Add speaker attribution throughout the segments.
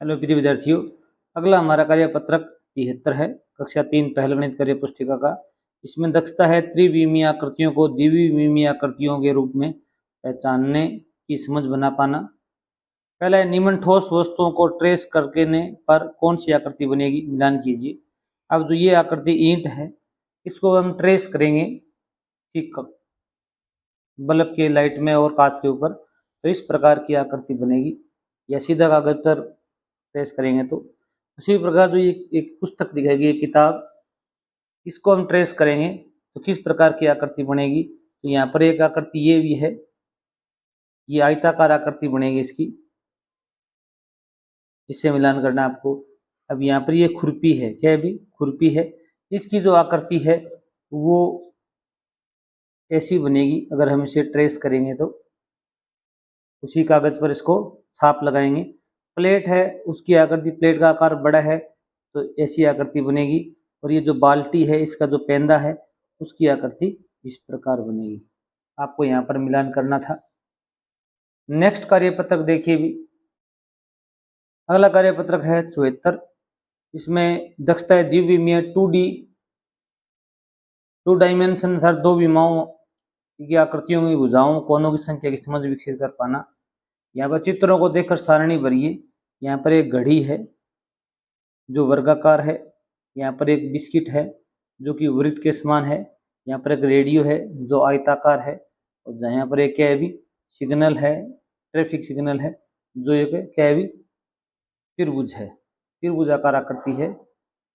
Speaker 1: Hello प्रिय विद्यार्थियों, अगला हमारा कार्यपत्रक 73 है, कक्षा 3 पहल गणित कार्य पुस्तिका का। इसमें दक्षता है त्रिविमीय आकृतियों को द्विविमीय आकृतियों के रूप में पहचानने की समझ बना पाना। पहला है निम्न ठोस वस्तुओं को ट्रेस करने पर कौन सी आकृति बनेगी, मिलान कीजिए। अब जो ये आकृति ईंट है, इसको हम ट्रेस करेंगे ठीक बल्ब के लाइट में और कांच के ऊपर, तो इस प्रकार की आकृति बनेगी। या सीधा कागज पर ट्रेस करेंगे तो उसी प्रकार जो ये एक पुस्तक दिखाएगी, एक किताब, इसको हम ट्रेस करेंगे तो किस प्रकार की आकृति बनेगी। तो यहाँ पर एक आकृति ये भी है, ये आयताकार आकृति बनेगी इसकी, इससे मिलान करना आपको। अब यहाँ पर ये खुरपी है, क्या है भी खुरपी है, इसकी जो आकृति है वो ऐसी बनेगी। अगर हम इसे ट्रेस करेंगे तो उसी कागज पर इसको छाप लगाएंगे। प्लेट है, उसकी आकृति, प्लेट का आकार बड़ा है तो ऐसी आकृति बनेगी। और ये जो बाल्टी है, इसका जो पेंदा है, उसकी आकृति इस प्रकार बनेगी। आपको यहाँ पर मिलान करना था। नेक्स्ट कार्यपत्रक देखिए भी, अगला कार्यपत्रक है 74। इसमें दक्षता है द्विविमीय 2 डायमेंशन अर्थात 2 विमाओं की आकृतियों की भुजाओं कोनों की संख्या की समझ विकसित कर पाना। यहाँ पर चित्रों को देखकर सारणी भरिए। यहाँ पर एक घड़ी है जो वर्गाकार है, यहाँ पर एक बिस्किट है जो कि वृत्त के समान है, यहाँ पर एक रेडियो है जो आयताकार है, और यहाँ पर एक क्या है भी सिग्नल है, ट्रैफिक सिग्नल है जो एक क्या है भी त्रिभुज है, त्रिभुजाकार आकृति है।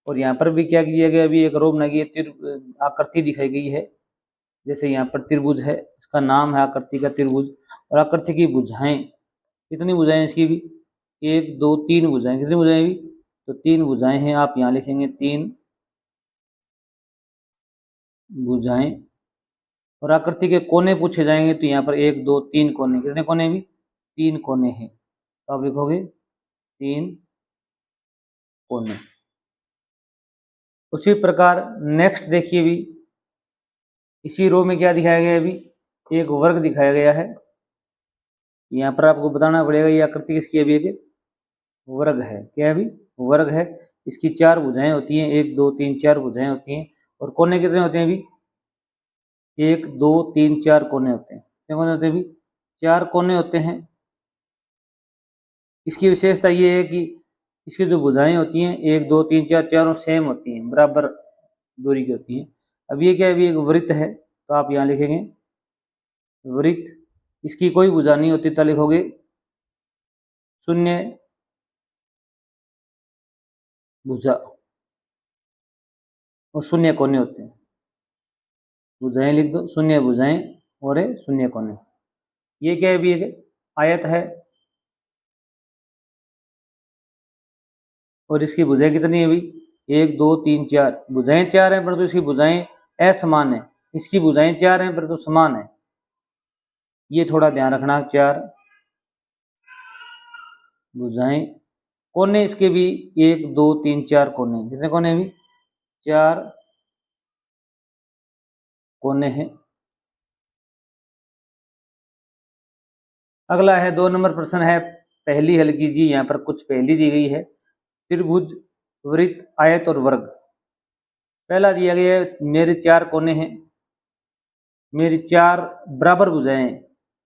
Speaker 1: और यहाँ पर भी क्या किया गया, अभी एक रो बनाई गई, आकृति दिखाई गई है। जैसे यहाँ पर त्रिभुज है, इसका नाम है आकृति का त्रिभुज। और आकृति की भुजाएं, कितनी भुजाएं इसकी भी, 1 2 3 भुजाएं, कितनी भुजाएं भी, तो 3 भुजाएं हैं। आप यहाँ लिखेंगे 3 भुजाएं। और आकृति के कोने पूछे जाएंगे तो यहाँ पर 1 2 3 कोने, कितने कोने भी, 3 कोने हैं। तो आप लिखोगे 3 कोने। उसी प्रकार नेक्स्ट देखिए भी, इसी रो में क्या दिखाया गया है अभी, एक वर्ग दिखाया गया है। यहाँ पर आपको बताना पड़ेगा ये आकृति किसकी है, अभी एक वर्ग है, क्या है अभी वर्ग है। इसकी 4 भुजाएं होती हैं, 1 2 3 4 भुजाएं होती हैं। और कोने कितने होते हैं अभी, 1 2 3 4 कोने होते हैं। कितने कोने होते हैं अभी, 4 कोने होते हैं। इसकी विशेषता ये है कि इसकी जो भुजाएं होती हैं 1 2 3 4 चारों सेम होती हैं, बराबर दूरी की होती हैं। अब ये क्या है, अभी एक वृत्त है तो आप यहाँ लिखेंगे वृत्त। इसकी कोई भुजा नहीं होती तो लिखोगे 0 भुजा, और 0 कोने होते हैं। भुजाएं लिख दो, 0 भुजाएं और 0 कोने। ये क्या है भी, एक आयत है और इसकी भुजाएं कितनी है भी, 1 2 3 4 भुजाएं 4 हैं परंतु इसकी भुजाएं असमान है। इसकी भुजाएं 4 हैं परंतु समान है, ये थोड़ा ध्यान रखना। 4 भुजाएं, कोने इसके भी 1 2 3 4 कोने, कितने कोने भी, 4 कोने हैं। अगला है 2 नंबर प्रश्न है, पहली हल कीजिए। यहाँ पर कुछ पहली दी गई है, त्रिभुज, वृत्त, आयत और वर्ग। पहला दिया गया है, मेरे 4 कोने हैं, मेरी 4 बराबर भुजाएं,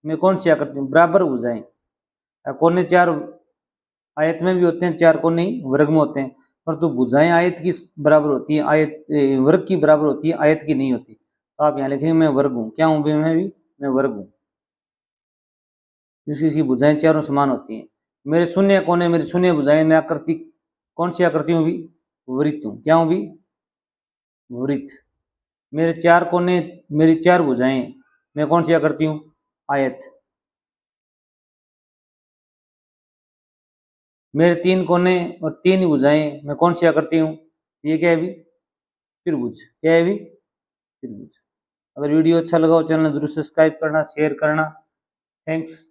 Speaker 1: मैं कौन सी आकृति में, बराबर भुजाएं। कोने 4 आयत में भी होते हैं, 4 कोने ही वर्ग में होते हैं, परंतु भुजाएं आयत की बराबर होती है, आयत वर्ग की बराबर होती है, आयत की नहीं होती। तो आप यहाँ लिखेंगे मैं वर्ग हूँ, क्या हूँ मैं भी, मैं वर्ग हूँ, जिसकी भुजाएं चारों समान होती हैं। मेरे 0 कोने, मेरी 0 भुजाएं, मैं आकृति कौन सी आकृति हूँ भी, वृत्त हूँ, क्या हूँ भी, वृत्त। मेरे 4 कोने, मेरी 4 भुजाएं, मैं कौन सी आकृति हूँ, आयत। मेरे 3 कोने और 3 भुजाएं, मैं कौन सी आकृति हूँ, ये क्या है भी, त्रिभुज, क्या है भी, त्रिभुज। अगर वीडियो अच्छा लगा हो चैनल जरूर सब्सक्राइब करना, शेयर करना। थैंक्स।